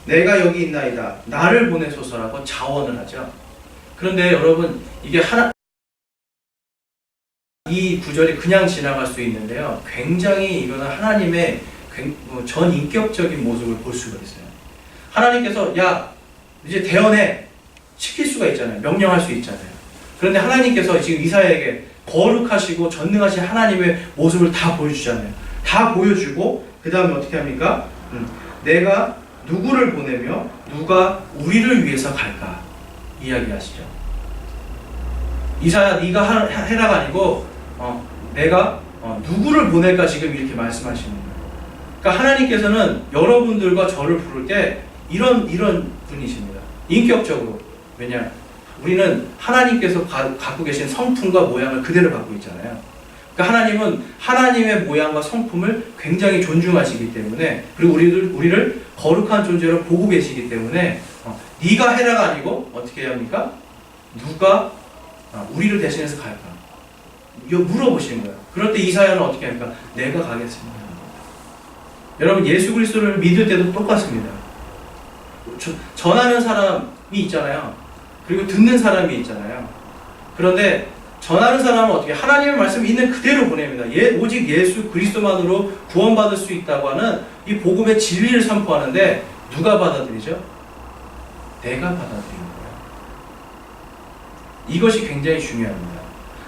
내가 여기 있나이다 나를 보내소서라고 자원을 하죠. 그런데 여러분 이게 이 구절이 그냥 지나갈 수 있는데요. 굉장히 이거는 하나님의 전 인격적인 모습을 볼 수가 있어요. 하나님께서 야 이제 대언해 시킬 수가 있잖아요. 명령할 수 있잖아요. 그런데 하나님께서 지금 이사야에게 거룩하시고 전능하신 하나님의 모습을 다 보여주잖아요. 다 보여주고 그 다음에 어떻게 합니까? 내가 누구를 보내며 누가 우리를 위해서 갈까? 이야기하시죠. 이사야 네가 해라가 아니고 내가 누구를 보낼까 지금 이렇게 말씀하시는 거예요. 그러니까 하나님께서는 여러분들과 저를 부를 때 이런 분이십니다. 인격적으로. 왜냐? 우리는 하나님께서 갖고 계신 성품과 모양을 그대로 갖고 있잖아요. 그러니까 하나님은 하나님의 모양과 성품을 굉장히 존중하시기 때문에 그리고 우리를 거룩한 존재로 보고 계시기 때문에 네가 해라가 아니고 어떻게 해야 합니까? 누가 우리를 대신해서 갈까? 물어보시는 거예요. 그럴 때 이사야는 어떻게 합니까? 내가 가겠습니다. 여러분 예수 그리스도를 믿을 때도 똑같습니다. 전하는 사람이 있잖아요. 그리고 듣는 사람이 있잖아요. 그런데 전하는 사람은 어떻게 하나님의 말씀이 있는 그대로 보냅니다. 오직 예수 그리스도만으로 구원받을 수 있다고 하는 이 복음의 진리를 선포하는데 누가 받아들이죠? 내가 받아들이는 거예요. 이것이 굉장히 중요합니다.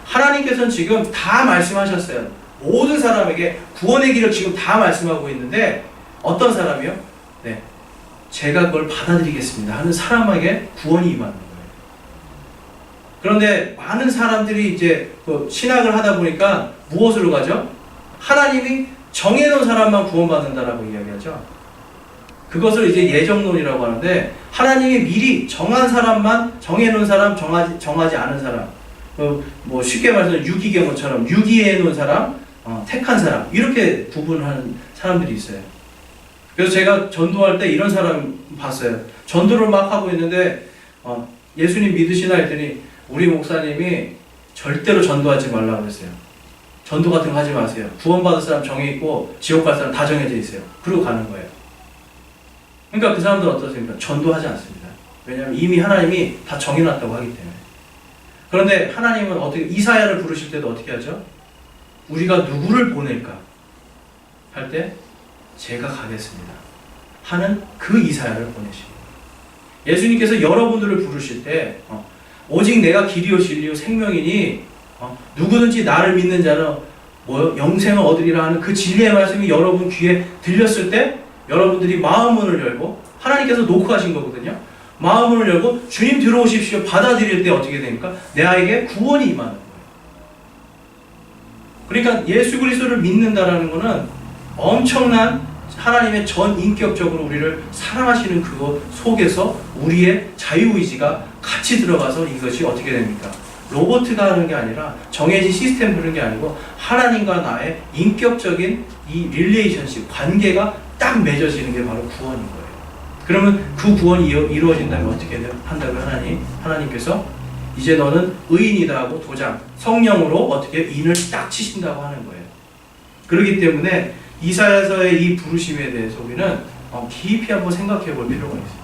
하나님께서는 지금 다 말씀하셨어요. 모든 사람에게 구원의 길을 지금 다 말씀하고 있는데 어떤 사람이요? 네, 제가 그걸 받아들이겠습니다 하는 사람에게 구원이 임하는 거예요. 그런데 많은 사람들이 이제 그 신학을 하다 보니까 무엇으로 가죠? 하나님이 정해놓은 사람만 구원받는다라고 이야기하죠. 그것을 이제 예정론이라고 하는데, 하나님이 미리 정한 사람만, 정해놓은 사람, 정하지 않은 사람, 뭐 쉽게 말해서 유기계모처럼 유기해 놓은 사람, 택한 사람, 이렇게 구분하는 사람들이 있어요. 그래서 제가 전도할 때 이런 사람 봤어요. 전도를 막 하고 있는데 예수님 믿으시나 했더니 우리 목사님이 절대로 전도하지 말라고 그랬어요. 전도 같은 거 하지 마세요. 구원받을 사람 정해 있고 지옥 갈 사람 다 정해져 있어요. 그러고 가는 거예요. 그러니까 그 사람들은 어떻습니까? 전도하지 않습니다. 왜냐하면 이미 하나님이 다 정해놨다고 하기 때문에. 그런데 하나님은 어떻게, 이사야를 부르실 때도 어떻게 하죠? 우리가 누구를 보낼까 할 때 제가 가겠습니다 하는 그 이사야를 보내십니다. 예수님께서 여러분들을 부르실 때 오직 내가 길이요 진리요 생명이니 누구든지 나를 믿는 자는 영생을 얻으리라 하는 그 진리의 말씀이 여러분 귀에 들렸을 때 여러분들이 마음문을 열고, 하나님께서 놓고 하신 거거든요. 마음문을 열고 주님 들어오십시오 받아들일 때 어떻게 됩니까? 내 아이에게 구원이 임하는 거예요. 그러니까 예수 그리스도를 믿는다라는 것은 엄청난 하나님의 전 인격적으로 우리를 사랑하시는 그거 속에서 우리의 자유의지가 같이 들어가서 이것이 어떻게 됩니까? 로봇가 하는 게 아니라 정해진 시스템 부르는 게 아니고 하나님과 나의 인격적인 이 릴레이션십, 관계가 딱 맺어지는 게 바로 구원인 거예요. 그러면 그 구원이 이루어진다면 어떻게 한다면 하나님께서 이제 너는 의인이다 하고 도장, 성령으로 어떻게 인을 딱 치신다고 하는 거예요. 그렇기 때문에 이사야서의 이 부르심에 대해서 우리는 깊이 한번 생각해 볼 필요가 있습니다.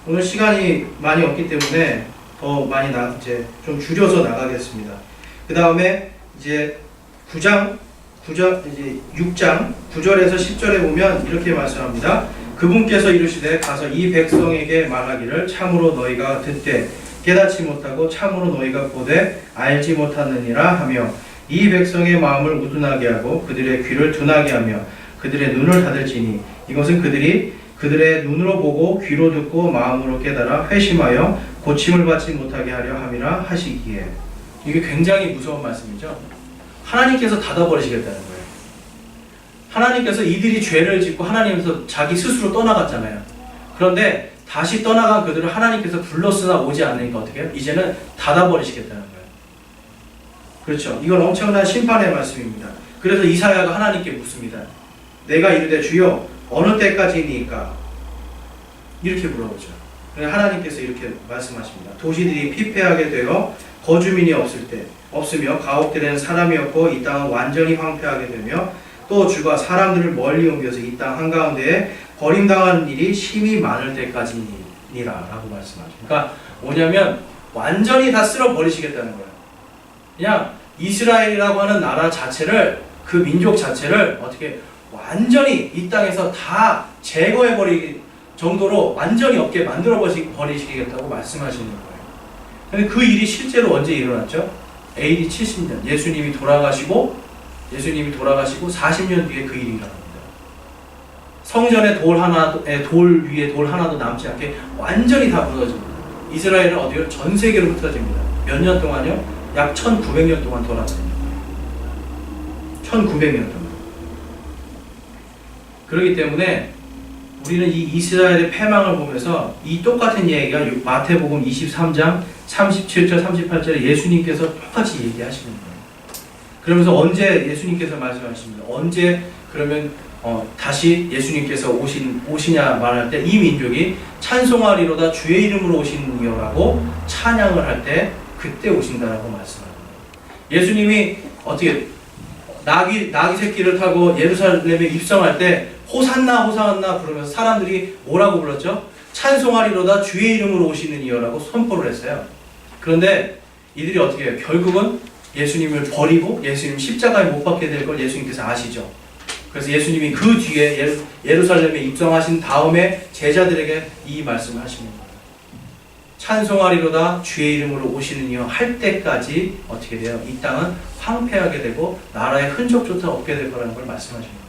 오늘 시간이 많이 없기 때문에 더 많이 이제 좀 줄여서 나가겠습니다. 그 다음에 이제 6장 9절에서 10절에 보면 이렇게 말씀합니다. 그분께서 이르시되 가서 이 백성에게 말하기를 참으로 너희가 듣되 깨닫지 못하고 참으로 너희가 보되 알지 못하느니라 하며 이 백성의 마음을 우둔하게 하고 그들의 귀를 둔하게 하며 그들의 눈을 닫을지니 이것은 그들의 눈으로 보고 귀로 듣고 마음으로 깨달아 회심하여 고침을 받지 못하게 하려 함이라 하시기에. 이게 굉장히 무서운 말씀이죠. 하나님께서 닫아버리시겠다는 거예요. 하나님께서 이들이 죄를 짓고 하나님께서 자기 스스로 떠나갔잖아요. 그런데 다시 떠나간 그들을 하나님께서 불렀으나 오지 않으니까 어떻게 해요? 이제는 닫아버리시겠다는 거예요. 그렇죠. 이건 엄청난 심판의 말씀입니다. 그래서 이사야가 하나님께 묻습니다. 내가 이르되 주여 어느 때까지니까? 이렇게 물어보죠. 하나님께서 이렇게 말씀하십니다. 도시들이 피폐하게 되어 거주민이 없으며 가옥들에는 사람이 없고 이 땅은 완전히 황폐하게 되며 또 주가 사람들을 멀리 옮겨서 이 땅 한가운데에 버림당하는 일이 심히 많을 때까지니라 라고 말씀하죠. 그러니까 뭐냐면 완전히 다 쓸어버리시겠다는 거예요. 그냥 이스라엘이라고 하는 나라 자체를, 그 민족 자체를 어떻게 완전히 이 땅에서 다 제거해버리기 정도로 완전히 없게 만들어버리시겠다고 말씀하시는 거예요. 근데 그 일이 실제로 언제 일어났죠? AD 70년 예수님이 돌아가시고 40년 뒤에 그 일이 일어납니다. 성전에 돌 위에 돌 하나도 남지 않게 완전히 다 무너집니다. 이스라엘은 어디요? 전 세계로 흩어집니다. 몇 년 동안요? 약 1900년 동안 돌아다닙니다. 1900년 동안. 그렇기 때문에 우리는 이 이스라엘의 패망을 보면서 이 똑같은 얘기가 마태복음 23장 37절 38절에 예수님께서 똑같이 얘기하시는 거예요. 그러면서 언제 예수님께서 말씀하십니다. 언제 그러면 다시 예수님께서 오시냐 말할 때 이 민족이 찬송하리로다 주의 이름으로 오시니요라고 찬양을 할 때 그때 오신다라고 말씀합니다. 예수님이 어떻게 나귀 새끼를 타고 예루살렘에 입성할 때 호산나 호산나 부르면서 사람들이 뭐라고 불렀죠? 찬송하리로다 주의 이름으로 오시는 이여라고 선포를 했어요. 그런데 이들이 어떻게 해요? 결국은 예수님을 버리고 예수님 십자가에 못 박게 될 걸 예수님께서 아시죠. 그래서 예수님이 그 뒤에 예루살렘에 입성하신 다음에 제자들에게 이 말씀을 하시는 거예요. 찬송하리로다 주의 이름으로 오시는 이여 할 때까지 어떻게 돼요? 이 땅은 황폐하게 되고 나라의 흔적조차 없게 될 거라는 걸 말씀하시는 거예요.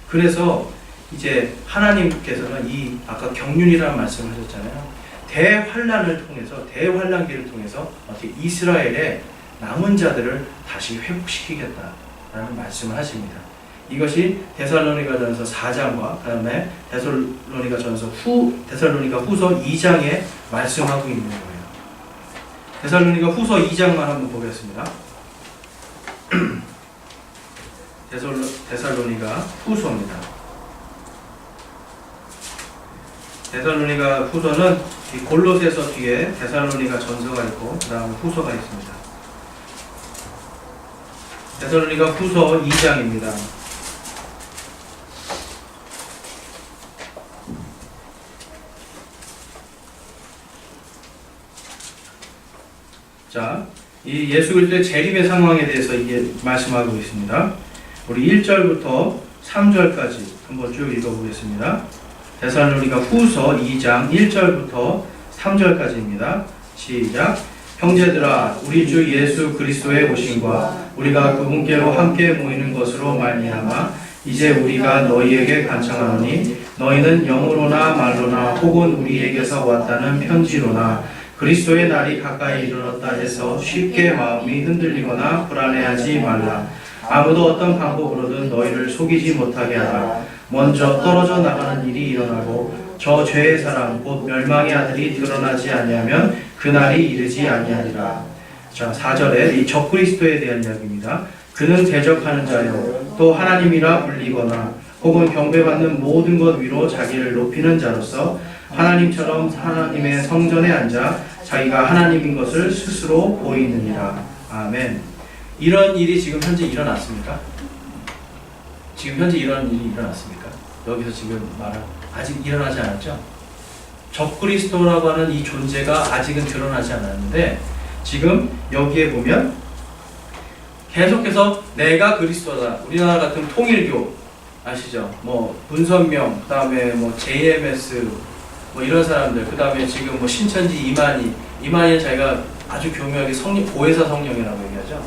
그래서 이제 하나님께서는 이 아까 경륜이라는 말씀을 하셨잖아요. 대환란을 통해서 대환란기를 통해서 어떻게 이스라엘의 남은 자들을 다시 회복시키겠다라는 말씀을 하십니다. 이것이 데살로니가전서 4장과 그다음에 데살로니가전서 데살로니가 후서 2장에 말씀하고 있는 거예요. 데살로니가 후서 2장만 한번 보겠습니다. 데살로니가 후서입니다. 데살로니가 후서는 이 골로새서 뒤에 데살로니가 전서가 있고 그 다음에 후서가 있습니다. 데살로니가 후서 2장입니다. 자, 이 예수 그리스도의 재림의 상황에 대해서 이게 말씀하고 있습니다. 우리 1절부터 3절까지 한번 쭉 읽어보겠습니다. 데살로니가 후서 2장 1절부터 3절까지입니다. 시작. 형제들아, 우리 주 예수 그리스도의 오심과 우리가 그분께로 함께 모이는 것으로 말미암아 이제 우리가 너희에게 간청하노니 너희는 영으로나 말로나 혹은 우리에게서 왔다는 편지로나 그리스도의 날이 가까이 이르렀다 해서 쉽게 마음이 흔들리거나 불안해하지 말라. 아무도 어떤 방법으로든 너희를 속이지 못하게 하라. 먼저 떨어져 나가는 일이 일어나고 저 죄의 사람 곧 멸망의 아들이 드러나지 아니하면 그날이 이르지 아니하리라. 자, 4절에 이 적그리스도에 대한 이야기입니다. 그는 대적하는 자요 또 하나님이라 불리거나 혹은 경배받는 모든 것 위로 자기를 높이는 자로서 하나님처럼 하나님의 성전에 앉아 자기가 하나님인 것을 스스로 보이느니라. 아멘. 이런 일이 지금 현재 일어났습니까? 지금 현재 이런 일이 일어났습니까? 여기서 지금 말은 아직 일어나지 않았죠? 적그리스도라고 하는 이 존재가 아직은 드러나지 않았는데 지금 여기에 보면 계속해서 내가 그리스도다. 우리나라 같은 통일교 아시죠? 뭐 문선명, 그다음에 뭐 JMS 뭐 이런 사람들, 그 다음에 지금 뭐 신천지 이만희는 자기가 아주 교묘하게 보혜사 성령이라고 얘기하죠.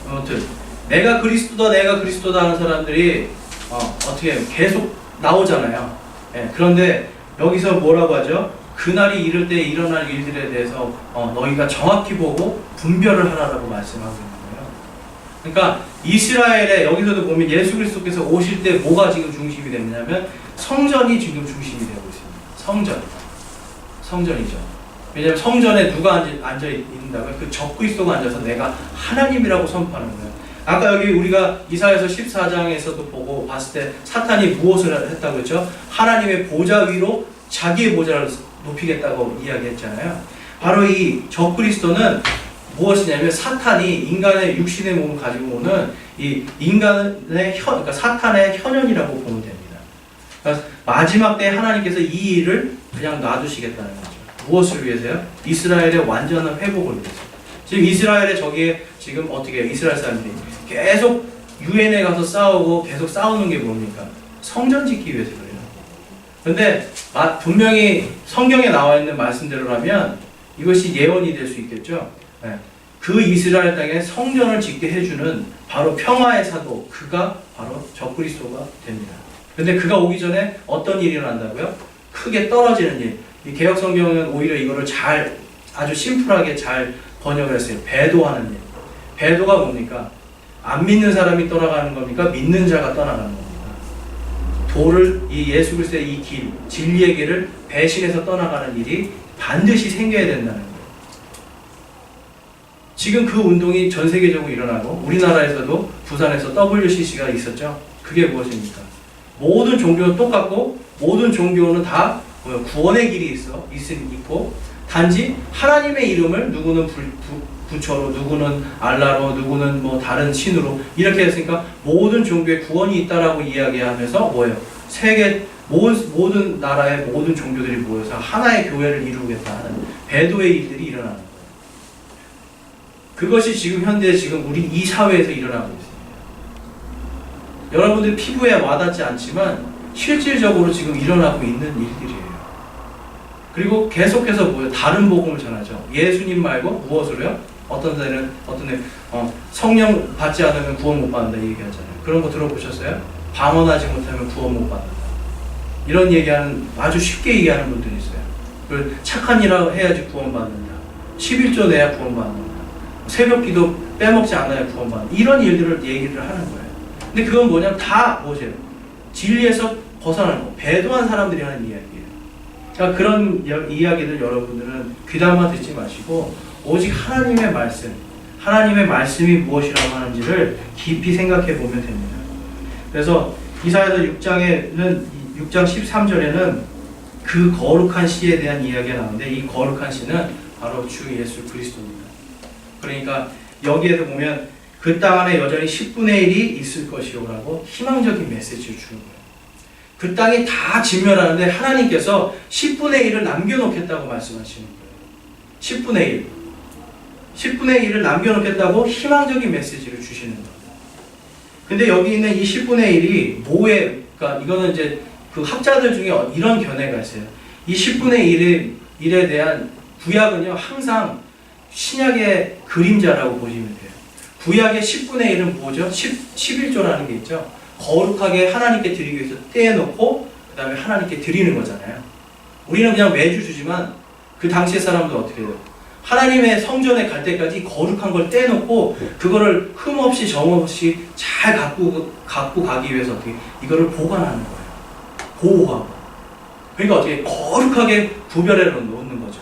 아무튼 내가 그리스도다 하는 사람들이 어떻게 계속 나오잖아요. 예, 그런데 여기서 뭐라고 하죠? 그날이 이를 때 일어날 일들에 대해서 너희가 정확히 보고 분별을 하라라고 말씀하고 있는 거예요. 그러니까 이스라엘에 여기서도 보면 예수 그리스도께서 오실 때 뭐가 지금 중심이 됐냐면 성전이 지금 중심이 되고 있습니다. 성전이죠. 왜냐하면 성전에 누가 앉아 있는다고요? 그 적그리스도가 앉아서 내가 하나님이라고 선포하는 거예요. 아까 여기 우리가 이사야서 14장에서도 보고 봤을 때 사탄이 무엇을 했다고 했죠? 하나님의 보좌 위로 자기의 보좌를 높이겠다고 이야기했잖아요. 바로 이 적그리스도는 무엇이냐면 사탄이 인간의 육신의 몸을 가지고 오는 이 인간의 그러니까 사탄의 현현이라고 보면 됩니다. 그러니까 마지막 때 하나님께서 이 일을 그냥 놔두시겠다는 거죠. 무엇을 위해서요? 이스라엘의 완전한 회복을 위해서. 지금 이스라엘의 저기에 지금 어떻게 해요? 이스라엘 사람들이 계속 유엔에 가서 싸우고 계속 싸우는 게 뭡니까? 성전 짓기 위해서 그래요. 그런데 분명히 성경에 나와 있는 말씀대로라면 이것이 예언이 될 수 있겠죠. 네. 그 이스라엘 땅에 성전을 짓게 해주는 바로 평화의 사도, 그가 바로 적그리스도가 됩니다. 그런데 그가 오기 전에 어떤 일이 일어난다고요? 크게 떨어지는 일. 이 개혁 성경은 오히려 이거를 아주 심플하게 잘 번역을 했어요. 배도하는 일. 배도가 뭡니까? 안 믿는 사람이 떠나가는 겁니까? 믿는 자가 떠나가는 겁니다. 이 예수 그리스도의 이 길, 진리의 길을 배신해서 떠나가는 일이 반드시 생겨야 된다는 거예요. 지금 그 운동이 전 세계적으로 일어나고 우리나라에서도 부산에서 WCC가 있었죠. 그게 무엇입니까? 모든 종교는 똑같고 모든 종교는 다 구원의 길이 있고 단지 하나님의 이름을 누구는 부처로, 누구는 알라로, 누구는 뭐 다른 신으로 이렇게 했으니까 모든 종교에 구원이 있다라고 이야기하면서 뭐예요? 세계 모든 나라의 모든 종교들이 모여서 하나의 교회를 이루겠다 하는 배도의 일들이 일어나는 거예요. 그것이 지금 현재 우리 이 사회에서 일어나고 있습니다. 여러분들 피부에 와닿지 않지만 실질적으로 지금 일어나고 있는 일들이에요. 그리고 계속해서 뭐예요? 다른 복음을 전하죠. 예수님 말고 무엇으로요? 어떤 데는 성령 받지 않으면 구원 못 받는다 얘기하잖아요. 그런 거 들어보셨어요? 방언하지 못하면 구원 못 받는다. 이런 얘기하는, 아주 쉽게 얘기하는 분들이 있어요. 착한 일 해야지 구원받는다. 11조 내야 구원받는다. 새벽 기도 빼먹지 않아야 구원받는다. 이런 일들을 얘기를 하는 거예요. 근데 그건 뭐냐면 다 뭐죠? 진리에서 벗어나는 거. 배도한 사람들이 하는 이야기예요. 그러니까 그런 이야기들 여러분들은 귀담아 듣지 마시고 오직 하나님의 말씀, 하나님의 말씀이 무엇이라고 하는지를 깊이 생각해 보면 됩니다. 그래서 이사야서 6장 13절에는 그 거룩한 시에 대한 이야기가 나오는데, 이 거룩한 시는 바로 주 예수 그리스도입니다. 그러니까 여기에도 보면 그 땅 안에 여전히 10분의 1이 있을 것이오라고 희망적인 메시지를 주는 거예요. 그 땅이 다 진멸하는데 하나님께서 10분의 1을 남겨놓겠다고 말씀하시는 거예요. 10분의 1. 10분의 1을 남겨놓겠다고 희망적인 메시지를 주시는 거예요. 근데 여기 있는 이 10분의 1이 뭐에, 그러니까 이거는 이제 그 학자들 중에 이런 견해가 있어요. 이 10분의 1에 대한 구약은요, 항상 신약의 그림자라고 보시면 돼요. 구약의 10분의 1은 뭐죠? 11조라는 게 있죠. 거룩하게 하나님께 드리기 위해서 떼어놓고 그 다음에 하나님께 드리는 거잖아요. 우리는 그냥 매주 주지만 그 당시의 사람들은 어떻게 해요? 하나님의 성전에 갈 때까지 거룩한 걸 떼놓고 그거를 흠없이 정없이 잘 갖고 가기 위해서 어떻게 이거를 보관하는 거예요. 보호하고. 그러니까 어떻게 거룩하게 구별해 놓는 거죠.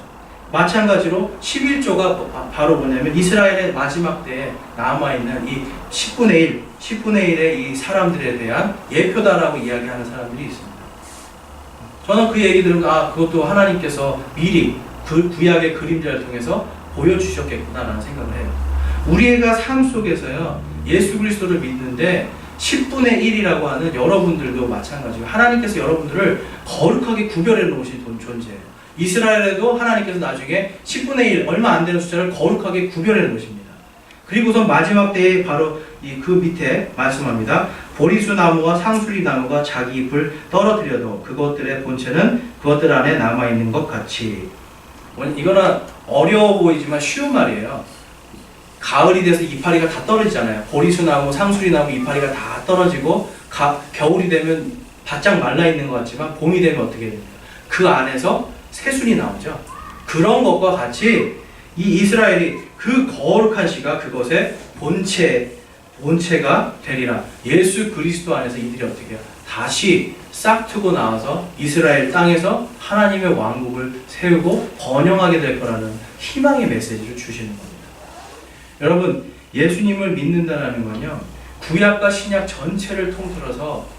마찬가지로 11조가 바로 뭐냐면 이스라엘의 마지막 때에 남아있는 이 10분의 1의 이 사람들에 대한 예표다라고 이야기하는 사람들이 있습니다. 저는 그 얘기 들으면 그것도 하나님께서 미리 그 구약의 그림자를 통해서 보여주셨겠구나라는 생각을 해요. 우리가 삶 속에서요, 예수 그리스도를 믿는데 10분의 1이라고 하는 여러분들도 마찬가지고 하나님께서 여러분들을 거룩하게 구별해 놓으신 존재예요. 이스라엘에도 하나님께서 나중에 10분의 1, 얼마 안 되는 숫자를 거룩하게 구별해 놓으십니다. 그리고서 마지막 때에 바로 그 밑에 말씀합니다. 보리수 나무와 상수리 나무가 자기 잎을 떨어뜨려도 그것들의 본체는 그것들 안에 남아있는 것 같이. 이거는 어려워 보이지만 쉬운 말이에요. 가을이 돼서 이파리가 다 떨어지잖아요. 보리수나무, 상수리나무 이파리가 다 떨어지고 겨울이 되면 바짝 말라있는 것 같지만 봄이 되면 어떻게 됩니까? 그 안에서 새순이 나오죠. 그런 것과 같이 이 이스라엘이 그 거룩한 시가 그것의 본체가 되리라. 예수 그리스도 안에서 이들이 어떻게 해요? 다시 싹트고 나와서 이스라엘 땅에서 하나님의 왕국을 세우고 번영하게 될 거라는 희망의 메시지를 주시는 겁니다. 여러분, 예수님을 믿는다는 건요, 구약과 신약 전체를 통틀어서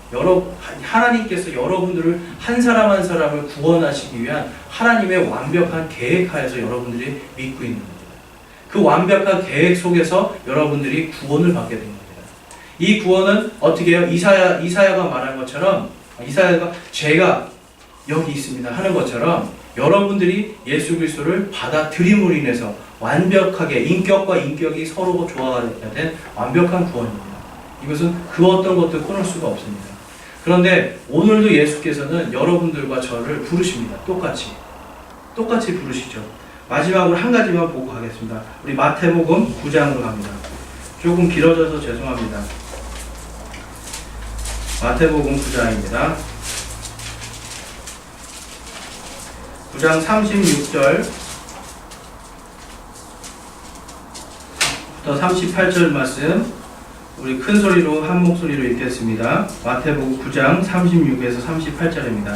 하나님께서 여러분들을 한 사람 한 사람을 구원하시기 위한 하나님의 완벽한 계획하에서 여러분들이 믿고 있는 겁니다. 그 완벽한 계획 속에서 여러분들이 구원을 받게 된 겁니다. 이 구원은 어떻게 해요? 이사야가 말한 것처럼, 이사야가 죄가 여기 있습니다 하는 것처럼 여러분들이 예수 그리스도를 받아들임으로 인해서 완벽하게 인격과 인격이 서로 조화가 된 완벽한 구원입니다. 이것은 그 어떤 것도 끊을 수가 없습니다. 그런데 오늘도 예수께서는 여러분들과 저를 부르십니다. 똑같이 부르시죠. 마지막으로 한 가지만 보고 가겠습니다. 우리 마태복음 9장으로 갑니다. 조금 길어져서 죄송합니다. 마태복음 9장입니다. 9장 36절부터 38절 말씀 우리 큰 소리로 한 목소리로 읽겠습니다. 마태복음 9장 36에서 38절입니다.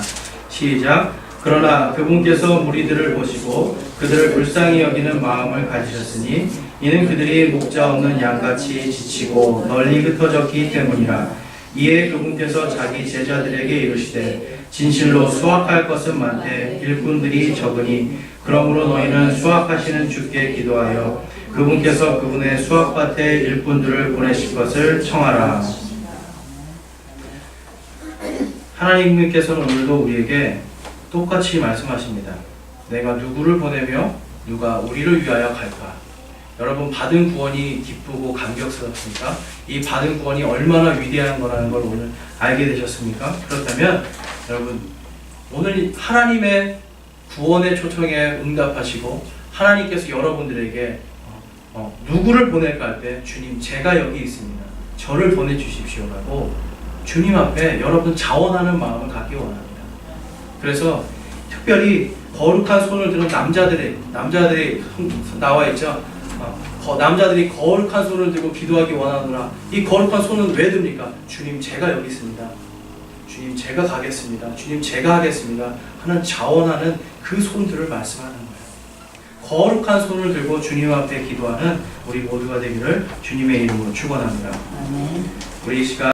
시작. 그러나 그분께서 무리들을 보시고 그들을 불쌍히 여기는 마음을 가지셨으니 이는 그들이 목자 없는 양같이 지치고 널리 흩어졌기 때문이라. 이에 그분께서 자기 제자들에게 이르시되 진실로 수확할 것은 많되 일꾼들이 적으니 그러므로 너희는 수확하시는 주께 기도하여 그분께서 그분의 수확밭에 일꾼들을 보내실 것을 청하라. 하나님께서는 오늘도 우리에게 똑같이 말씀하십니다. 내가 누구를 보내며 누가 우리를 위하여 갈까? 여러분, 받은 구원이 기쁘고 감격스럽습니까? 이 받은 구원이 얼마나 위대한 거라는 걸 오늘 알게 되셨습니까? 그렇다면 여러분, 오늘 하나님의 구원의 초청에 응답하시고 하나님께서 여러분들에게 누구를 보낼까 할 때 주님, 제가 여기 있습니다. 저를 보내주십시오라고 주님 앞에 여러분 자원하는 마음을 갖기 원합니다. 그래서 특별히 거룩한 손을 드는 남자들이 나와 있죠. 남자들이 거룩한 손을 들고 기도하기 원하노라. 이 거룩한 손은 왜 듭니까? 주님 제가 여기 있습니다. 주님 제가 가겠습니다. 주님 제가 하겠습니다. 하는 자원하는 그 손들을 말씀하는 거예요. 거룩한 손을 들고 주님 앞에 기도하는 우리 모두가 되기를 주님의 이름으로 축원합니다. 아멘. 우리 이 시간